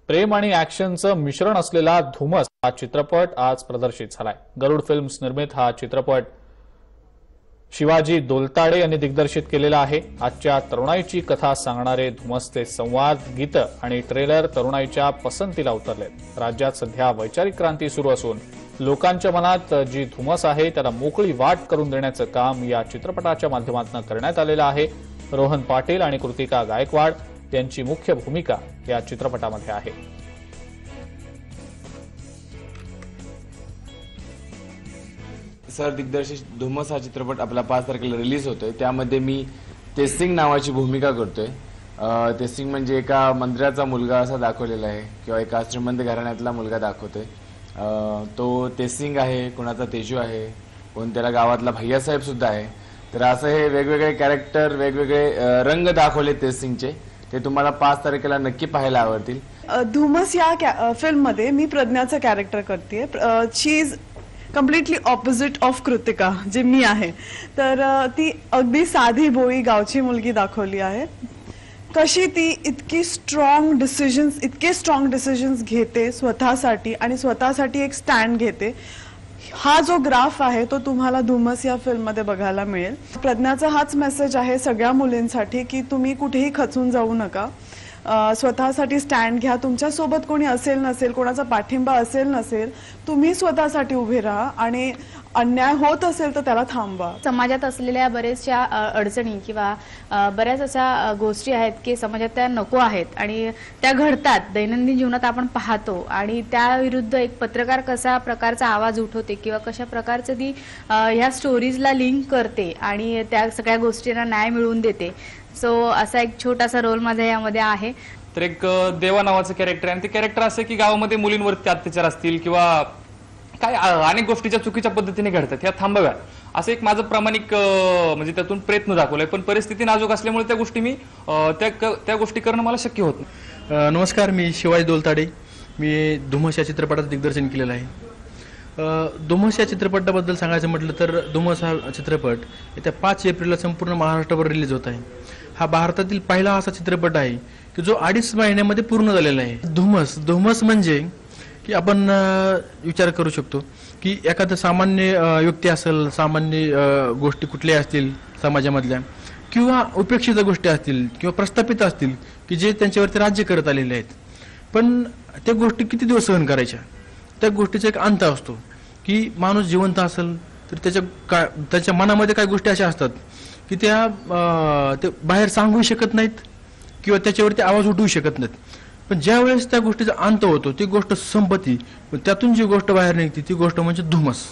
प्रेम आणि ॲक्शनचं मिश्रण असलेला धुमस हा चित्रपट आज प्रदर्शित झालाय। गरुड फिल्म्स निर्मित हा चित्रपट शिवाजी दोलताडे यांनी दिग्दर्शित केलेला आहे। आजच्या तरुणाईची कथा सांगणारे धुमसचे संवाद, गीत आणि ट्रेलर तरुणाईच्या पसंतीला उतरलेत। राज्यात सध्या वैचारिक क्रांती सुरू असून लोकांच्या मनात जी धुमस आहे त्याला मोकळी वाट करून देण्याचं काम या चित्रपटाच्या माध्यमातून करण्यात आलेलं आहे। रोहन पाटील आणि कृतिका गायकवाड यांची मुख्य भूमिका या चित्रपटामध्ये आहे। सर दिग्दर्शित धुमस हा चित्रपट आपला 5 तारखेला रिलीज होतोय। त्यामध्ये मी तेसिंग नावाची भूमिका करतोय। तेसिंग म्हणजे एका मंत्र्याचा मुलगा असा दाखवलेला आहे किंवा एका श्रीमंत घराण्यातला मुलगा दाखवतोय। तो तेसिंग आहे, कोणाचा तेजू आहे, कोण त्याला गावातला भैयासाहेब सुद्धा आहे। तर असं हे वेगवेगळे कॅरेक्टर, वेगवेगळे रंग दाखवले तेसिंगचे, ते तुम्हाला 5 तारखेला नक्की पाहायला आवडतील। धुमस या फिल्म मध्ये मी प्रज्ञाचं कॅरेक्टर करते। She is completely opposite of Kritika जे मी आहे। तर ती अगदी साधी भोळी गावची मुलगी दाखवली आहे। कशी ती इतके स्ट्रॉंग डिसिजन्स घेते स्वतःसाठी आणि स्वतःसाठी एक स्टँड घेते। हा जो ग्राफ आहे तो तुम्हाला धुमस या फिल्म मध्ये बघायला मिळेल। प्रज्ञाचा हाच मेसेज आहे सगळ्या मुलींसाठी की तुम्ही कुठेही खचून जाऊ नका, स्वतःसाठी स्टँड घ्या। तुमच्या सोबत कोणी असेल नसेल, कोणाचा पाठिंबा असेल नसेल, तुम्ही स्वतःसाठी उभे राहा आणि अन्याय होत असेल तर त्याला थांबवा। समाजात असलेल्या बरेचशा अडचणी किंवा बऱ्याच अशा गोष्टी आहेत की समाजात त्या नको आहेत आणि त्या घडतात, दैनंदिन जीवनात आपण पाहतो आणि त्या विरुद्ध एक पत्रकार कसा प्रकारचा आवाज उठवते किंवा कशा प्रकारचे ती ह्या स्टोरीजला लिंक करते आणि त्या सगळ्या गोष्टींना न्याय मिळवून देते। सो असा एक छोटासा रोल माझा यामध्ये आहे। तर एक देवा नावाचं कॅरेक्टर आहे आणि ते कॅरेक्टर असं की गावामध्ये मुलींवरती अत्याचार असतील किंवा काय अनेक गोष्टीच्या चुकीच्या पद्धतीने घडतात, ह्या थांबव्या असं एक माझं प्रामाणिक म्हणजे त्यातून प्रयत्न दाखवलाय। पण परिस्थिती नाजूक असल्यामुळे त्या गोष्टी मी त्या गोष्टी करणं मला शक्य होत नाही। नमस्कार, मी शिवाजी दोलताडे। मी धुमस या चित्रपटाचं दिग्दर्शन केलेलं आहे। धुमस या चित्रपटाबद्दल सांगायचं म्हटलं तर धुमस हा चित्रपट येत्या 5 एप्रिलला संपूर्ण महाराष्ट्रावर रिलीज होत आहे। हा भारतातील पहिला असा चित्रपट आहे की जो 2.5 महिन्यामध्ये पूर्ण झालेला आहे। धुमस म्हणजे की आपण विचार करू शकतो की एखादं सामान्य व्यक्ती असेल, सामान्य गोष्टी कुठल्या असतील समाजामधल्या किंवा उपेक्षित गोष्टी असतील किंवा प्रस्थापित असतील की जे त्यांच्यावरती राज्य करत आलेले आहेत, पण त्या गोष्टी किती दिवस सहन करायच्या, त्या गोष्टीचा एक अंत असतो की माणूस जिवंत असेल तर त्याच्या मनामध्ये काही गोष्टी अशा असतात की त्या बाहेर सांगू शकत नाहीत किंवा त्याच्यावरती आवाज उठवू शकत नाहीत। पण ज्या वेळेस त्या गोष्टीचा अंत होतो, ती गोष्ट संपत्ती, त्यातून जी गोष्ट बाहेर निघते ती गोष्ट म्हणजे धुमस।